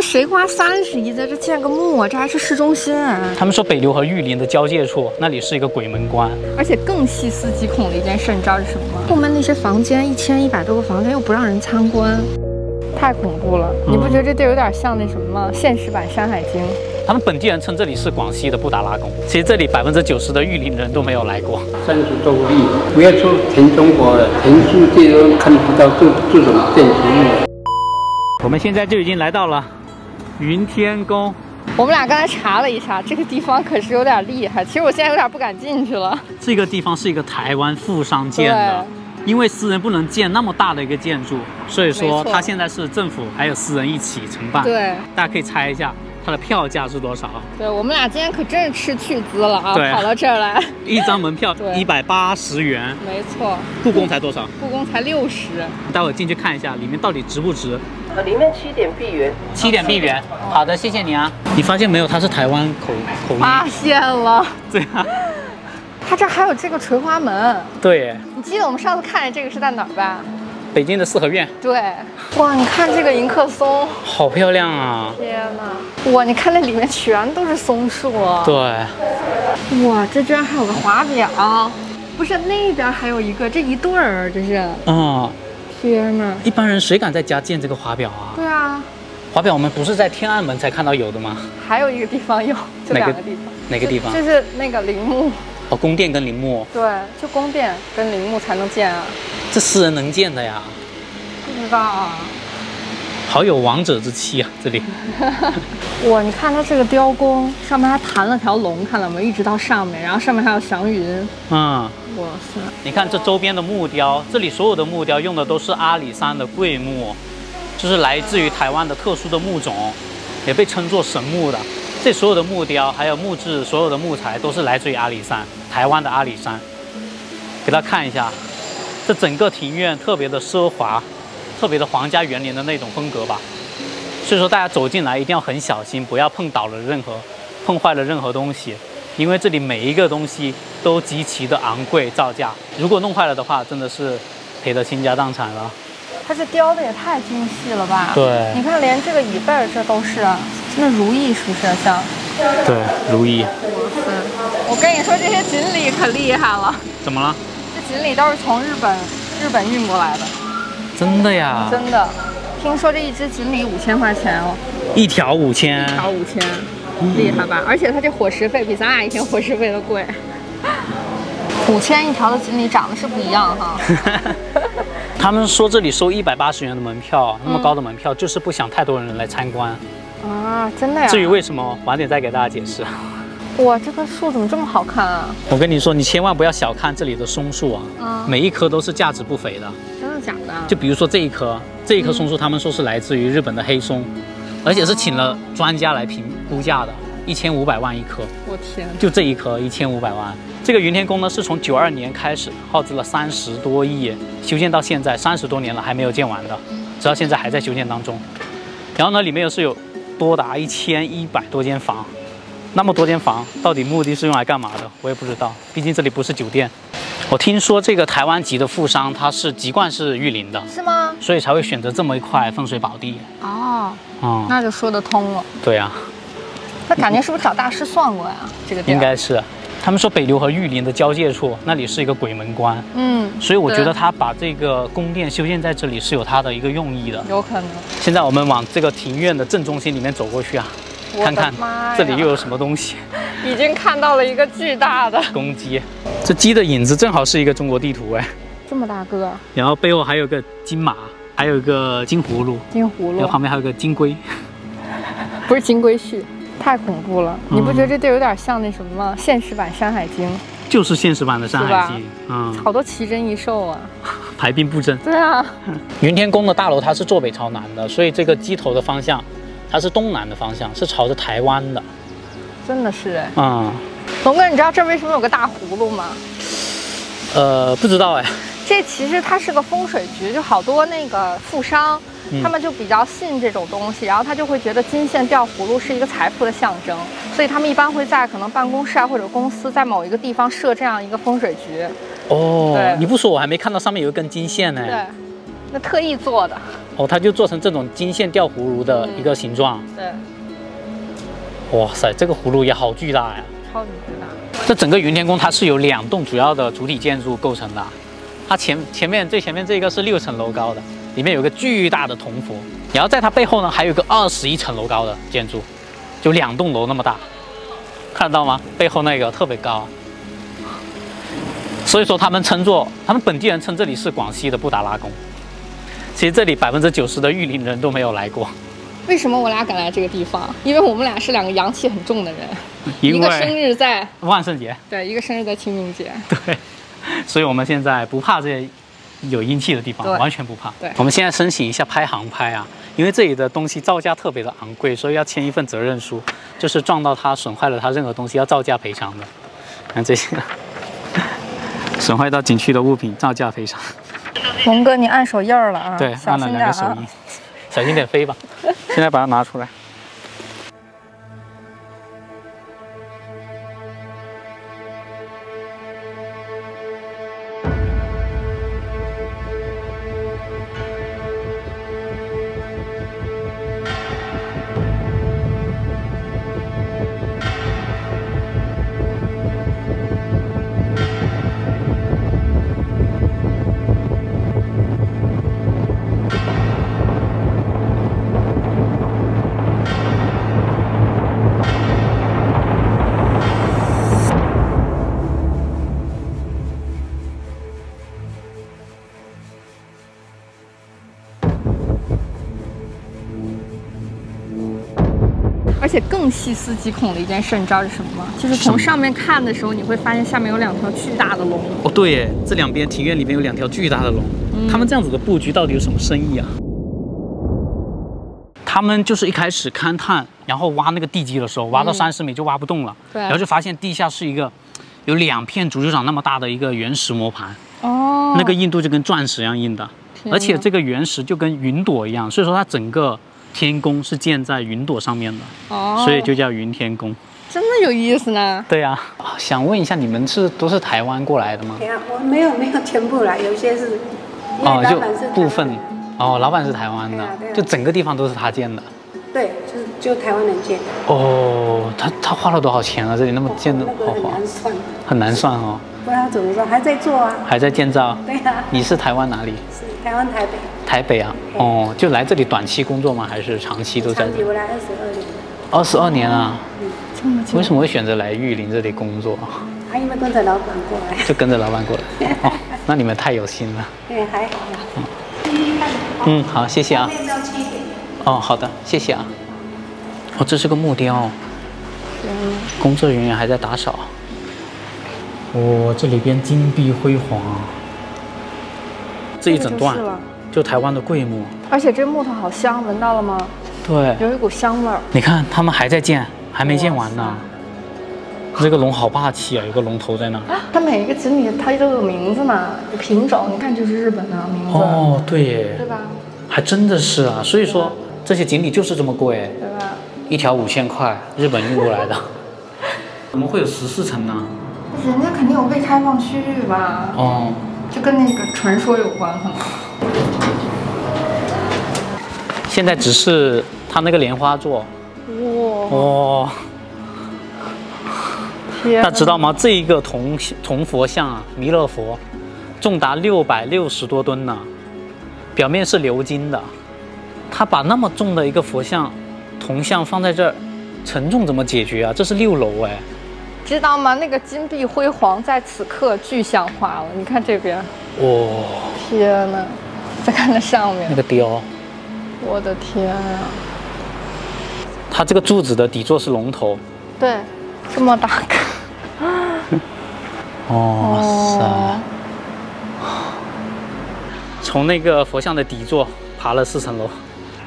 那谁花30亿在这建个墓啊？这还是市中心啊！他们说北流和玉林的交界处，那里是一个鬼门关。而且更细思极恐的一件事，你知道是什么吗？后面那些房间1100多个房间又不让人参观，太恐怖了！你不觉得这地儿有点像那什么吗？现实版《山海经》。他们本地人称这里是广西的布达拉宫。其实这里90%的玉林人都没有来过。山竹周立，不要说全中国了，全世界都看不到这种建筑物。我们现在就已经来到了云天宫。我们俩刚才查了一下，这个地方可是有点厉害。其实我现在有点不敢进去了。这个地方是一个台湾富商建的，因为私人不能建那么大的一个建筑，所以说它现在是政府还有私人一起承办。对，大家可以猜一下它的票价是多少？对，我们俩今天可真是斥巨资了啊，跑到这儿来。一张门票180元。没错。故宫才多少？故宫才60。待会进去看一下里面到底值不值。里面7点闭园。7点闭园。好的，谢谢你啊。你发现没有？它是台湾口音。发现了。对啊。它这还有这个垂花门。对。你记得我们上次看见这个是在哪儿吧？北京的四合院。对。哇，你看这个迎客松，好漂亮啊！天哪！哇，你看那里面全都是松树。对。哇，这居然还有个华表，不是那边还有一个，这一对儿，这是。天哪！一般人谁敢在家建这个华表啊？对啊。华表我们不是在天安门才看到有的吗？还有一个地方有，就2个地方。哪个地方？就是那个陵墓。哦，宫殿跟陵墓。对，就宫殿跟陵墓才能建啊。这私人能建的呀？不知道啊。好有王者之气啊，这里。哇，你看它这个雕工，上面还弹了条龙，看到没？一直到上面，然后上面还有祥云。哇塞！你看这周边的木雕，这里所有的木雕用的都是阿里山的桂木，就是来自于台湾的特殊的木种，也被称作神木的。这所有的木雕还有木质，所有的木材都是来自于阿里山，台湾的阿里山。给大家看一下，这整个庭院特别的奢华，特别的皇家园林的那种风格吧。所以说大家走进来一定要很小心，不要碰坏了任何东西。因为这里每一个东西都极其的昂贵造价，如果弄坏了的话，真的是赔得倾家荡产了。它这雕的也太精细了吧？对，你看连这个椅背这都是，那如意是不是像？对，如意。我跟你说，这些锦鲤可厉害了。怎么了？这锦鲤都是从日本运过来的。真的呀？真的。听说这一只锦鲤5000块钱哦。一条5000。1条5000。厉害吧？而且它这伙食费比咱俩一天伙食费都贵。5000一条的锦鲤长得是不一样哈。他们说这里收180元的门票，那么高的门票就是不想太多人来参观。啊，真的呀？至于为什么，晚点再给大家解释。哇，这棵树怎么这么好看啊？我跟你说，你千万不要小看这里的松树啊，每一棵都是价值不菲的。真的假的？就比如说这一棵松树，他们说是来自于日本的黑松。而且是请了专家来评估价的，1500万一棵。我天！就这一棵1500万。这个云天宫呢，是从92年开始，耗资了30多亿，修建到现在30多年了，还没有建完的，直到现在还在修建当中。然后呢，里面又是有多达1100多间房，那么多间房，到底目的是用来干嘛的？我也不知道，毕竟这里不是酒店。我听说这个台湾籍的富商，他是籍贯是玉林的，是吗？所以才会选择这么一块风水宝地。哦，那就说得通了。对啊，那感觉是不是找大师算过呀？这个地儿应该是。他们说北流和玉林的交界处，那里是一个鬼门关。所以我觉得他把这个宫殿修建在这里是有他的一个用意的。有可能。现在我们往这个庭院的正中心里面走过去啊，看看这里又有什么东西。已经看到了一个巨大的公鸡，这鸡的影子正好是一个中国地图哎，这么大个。然后背后还有个金马，还有一个金葫芦，然后旁边还有个金龟，不是金龟婿，太恐怖了。你不觉得这地儿有点像那什么吗？现实版《山海经》。就是现实版的《山海经》，好多奇珍异兽啊，排兵布阵。对啊，云天宫的大楼它是坐北朝南的，所以这个鸡头的方向它是东南的方向，是朝着台湾的。真的是哎，龙哥，你知道这为什么有个大葫芦吗？不知道哎。这其实它是个风水局，就好多那个富商，他们就比较信这种东西，然后他就会觉得金线吊葫芦是一个财富的象征，所以他们一般会在可能办公室啊或者公司在某一个地方设这样一个风水局。哦，你不说我还没看到上面有一根金线呢。对，那特意做的。哦，它就做成这种金线吊葫芦的一个形状。对。哇塞，这个葫芦也好巨大呀！超级巨大。这整个云天宫它是由2栋主要的主体建筑构成的。它最前面这个是6层楼高的，里面有个巨大的铜佛，然后在它背后呢还有一个21层楼高的建筑，就2栋楼那么大，看得到吗？背后那个特别高。所以说他们本地人称这里是广西的布达拉宫。其实这里90%的玉林人都没有来过。为什么我俩敢来这个地方？因为我们俩是2个阳气很重的人，一个生日在万圣节，对，一个生日在清明节，对，所以我们现在不怕这些有阴气的地方，完全不怕。对，我们现在申请一下拍航拍啊，因为这里的东西造价特别的昂贵，所以要签一份责任书，就是撞到它、损坏了它任何东西要照价赔偿的。看这些损坏到景区的物品，照价赔偿。龙哥，你按手印了啊？对，按了2个手印，小心点飞吧。现在把它拿出来。而且更细思极恐的一件事，你知道是什么吗？就是从上面看的时候，你会发现下面有2条巨大的龙。哦，对耶，这两边庭院里面有2条巨大的龙。他们这样子的布局到底有什么深意啊？他们就是一开始勘探，然后挖那个地基的时候，挖到30米就挖不动了，对，然后就发现地下是一个有2片足球场那么大的一个原石磨盘。哦，那个硬度就跟钻石一样硬的，而且这个原石就跟云朵一样，所以说它整个天宫是建在云朵上面的，所以就叫云天宫。真的有意思呢。对呀，想问一下，你们都是台湾过来的吗？对啊，我没有全部啦，有些是就部分。哦，老板是台湾的，就整个地方都是他建的。对，就台湾人建的。哦，他花了多少钱啊？这里那么建的好花，很难算哦。不知道怎么说，还在做啊。还在建造。对啊。你是台湾哪里？是台湾台北。台北啊，哦，就来这里短期工作吗？还是长期都在？长期，我来22年。22年啊。这么久。为什么会选择来玉林这里工作？因为跟着老板过来。就跟着老板过来。哦，那你们太有心了。对，还好啦。好，谢谢啊。哦，好的，谢谢啊。哦，这是个木雕。工作人员还在打扫。这里边金碧辉煌。这一整段就台湾的桂木。而且这木头好香，闻到了吗？对，有一股香味儿。你看，他们还在建，还没建完呢。这个龙好霸气啊，有个龙头在那。它每一个锦鲤它都有名字嘛，有品种，你看就是日本的名字。哦，对耶。对吧？还真的是啊，所以说这些锦鲤就是这么贵。对吧？1条5000块，日本运过来的。怎么会有14层呢？人家肯定有未开放区域吧？哦。就跟那个传说有关可能。现在只是它那个莲花座。哇。大家知道吗？这一个铜佛像啊，弥勒佛，重达660多吨呢，表面是鎏金的。他把那么重的一个佛像、铜像放在这儿，承重怎么解决啊？这是6楼哎。知道吗？那个金碧辉煌在此刻具象化了。你看这边。哇！天哪！再看那上面。那个雕。我的天啊！它这个柱子的底座是龙头。对，这么大个。哇塞！从那个佛像的底座爬了4层楼，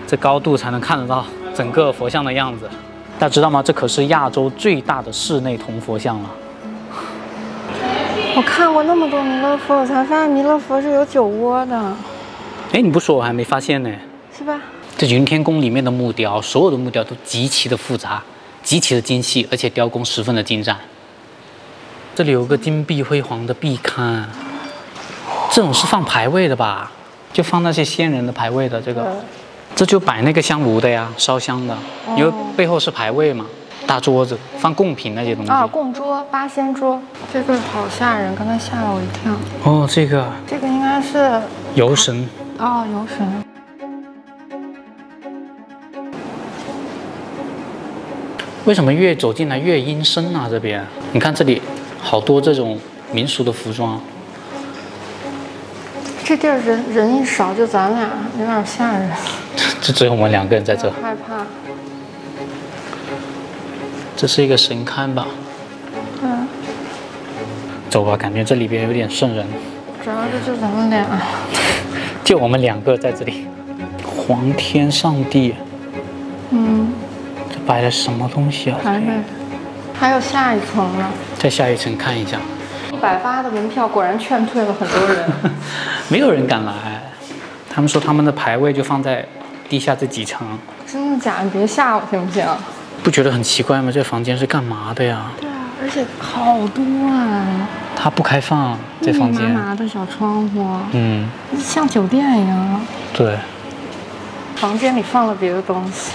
这高度才能看得到整个佛像的样子。大家知道吗？这可是亚洲最大的室内铜佛像了。我看过那么多弥勒佛，我才发现弥勒佛是有酒窝的。哎，你不说我还没发现呢。是吧？这云天宫里面的木雕，所有的木雕都极其的复杂，极其的精细，而且雕工十分的精湛。这里有个金碧辉煌的壁龛，这种是放牌位的吧？就放那些先人的牌位的这个，这就摆那个香炉的呀，烧香的，因为背后是牌位嘛。大桌子放贡品那些东西啊，供桌、八仙桌，这个好吓人，刚才吓了我一跳。哦，这个应该是游神。哦，游神。为什么越走进来越阴森啊？这边你看这里好多这种民俗的服装。这地儿人一少，就咱俩有点吓人。这只有我们2个人在这。害怕。这是一个神龛吧？嗯。走吧，感觉这里边有点瘆人。主要是就咱们俩。就我们2个在这里。皇天上帝。嗯。这摆的什么东西啊？还有下一层呢。再下一层看一下。180的门票果然劝退了很多人。没有人敢来。他们说他们的牌位就放在地下这几层。真的假的？你别吓我行不行？不觉得很奇怪吗？这房间是干嘛的呀？对啊，而且好多啊！它不开放，这房间。密麻麻的小窗户。嗯。像酒店一样。对。房间里放了别的东西。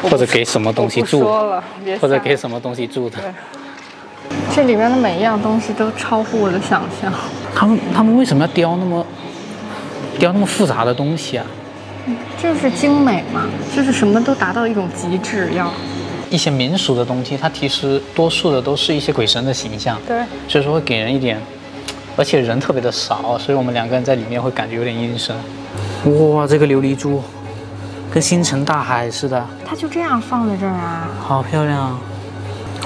或者给什么东西住？说了，或者给什么东西住的？对。这里面的每一样东西都超乎我的想象。他们为什么要雕那么复杂的东西啊？就是精美嘛，就是什么都达到一种极致要。一些民俗的东西，它其实多数的都是一些鬼神的形象，对，所以说会给人一点，而且人特别的少，所以我们2个人在里面会感觉有点阴森。哇，这个琉璃珠，跟星辰大海似的。它就这样放在这儿啊？好漂亮啊！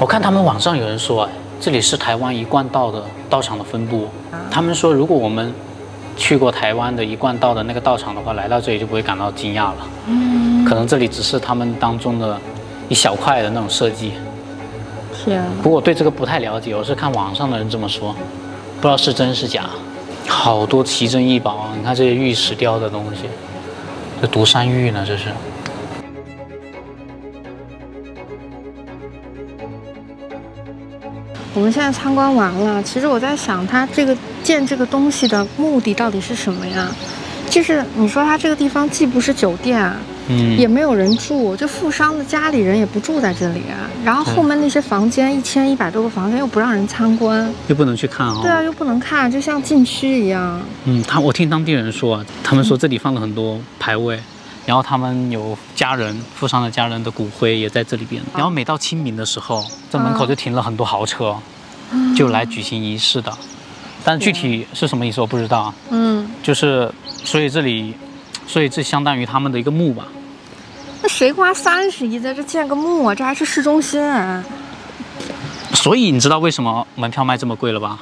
我看他们网上有人说，这里是台湾一贯道的道场的分部。他们说，如果我们去过台湾的一贯道的那个道场的话，来到这里就不会感到惊讶了。可能这里只是他们当中的一小块的那种设计。天！不过我对这个不太了解，我是看网上的人这么说，不知道是真是假。好多奇珍异宝，你看这些玉石雕的东西，这独山玉呢，这是。我们现在参观完了，其实我在想，它建这个东西的目的到底是什么呀？就是你说它这个地方既不是酒店，也没有人住，就富商的家里人也不住在这里，然后后面那些房间1100多个房间又不让人参观，又不能去看哦。对啊，又不能看，就像禁区一样。我听当地人说，他们说这里放了很多牌位。然后他们有家人，富商的家人的骨灰也在这里边。然后每到清明的时候，这门口就停了很多豪车，就来举行仪式的。但具体是什么意思我不知道。就是所以这相当于他们的一个墓吧。那谁花30亿在这建个墓啊？这还是市中心啊。所以你知道为什么门票卖这么贵了吧？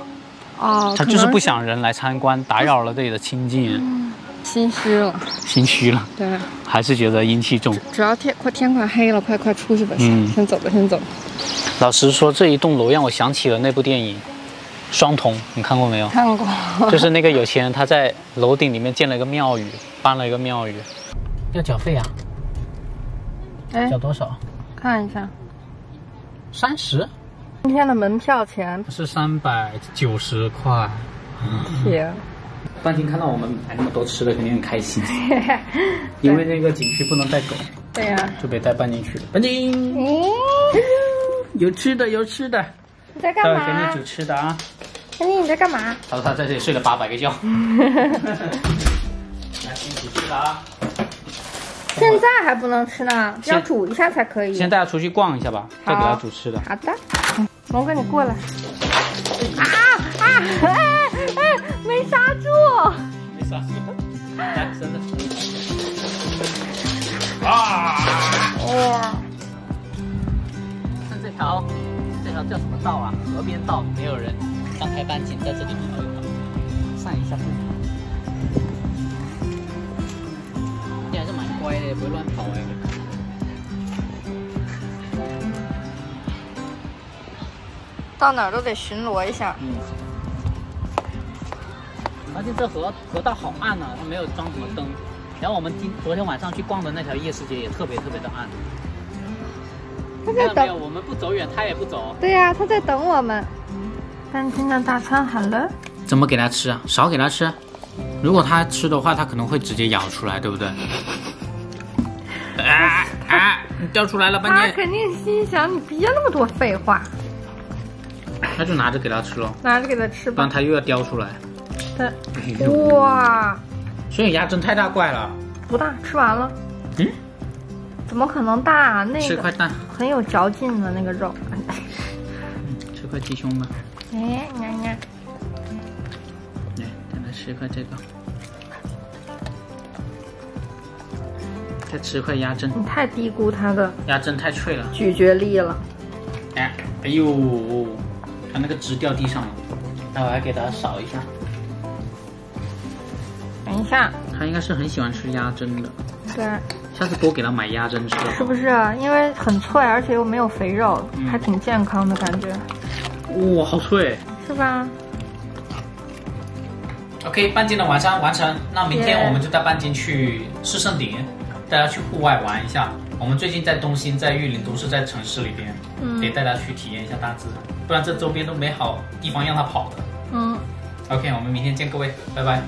哦，他就是不想人来参观，打扰了这里的清静。心虚了，对，还是觉得阴气重。主要天快黑了，快出去吧，先走吧。老实说，这一栋楼让我想起了那部电影《双瞳》，你看过没有？看过。就是那个有钱人他在楼顶里面建了一个庙宇，搬了一个庙宇。要缴费啊？缴多少？看一下。30。今天的门票钱是390块。天。半天看到我们买那么多吃的，肯定很开心。因为那个景区不能带狗。对呀。就被带半进去了。半进。有吃的。你在干嘛？待会给你煮吃的啊。你在干嘛？他说他在这里睡了800个觉。来，给你煮吃的啊。现在还不能吃呢，要煮一下才可以。先带他出去逛一下吧，再给他煮吃的。好的。龙哥，你过来。没刹住。来，真的。哇！看这条叫什么道啊？河边道，没有人，放开半径在这里跑一跑，散一下步。你还是蛮乖的，不会乱跑哎。到哪儿都得巡逻一下。而且这河道好暗啊，它没有装什么灯。然后我们昨天晚上去逛的那条夜市街也特别的暗。他在等，我们不走远，他也不走。对呀，他在等我们。今天大餐好了。怎么给他吃啊？少给他吃。如果它吃的话，它可能会直接咬出来，对不对？掉出来了，半截。他肯定心想：你别那么多废话。那就拿着给它吃喽。拿着给它吃吧，不然它又要叼出来。哇！所以鸭胗太大块了。不大，吃完了。嗯？怎么可能大？那个吃块蛋，很有嚼劲的那个肉。吃块鸡胸吧。哎，娘娘。来，再来吃块这个。再吃块鸭胗。你太低估它的鸭胗太脆了，咀嚼力了。哎呦，它那个汁掉地上了。那我来给它扫一下。等一下，它应该是很喜欢吃鸭胗的。对。下次多给它买鸭胗吃。是不是？因为很脆，而且又没有肥肉，还挺健康的感觉。哇，好脆，是吧 ？OK， 半斤的晚餐完成。那明天我们就带半斤去市圣顶，带他去户外玩一下。我们最近在东兴、在玉林都是在城市里边，得带他去体验一下大自然，不然这周边都没好地方让他跑的。OK， 我们明天见各位，拜拜。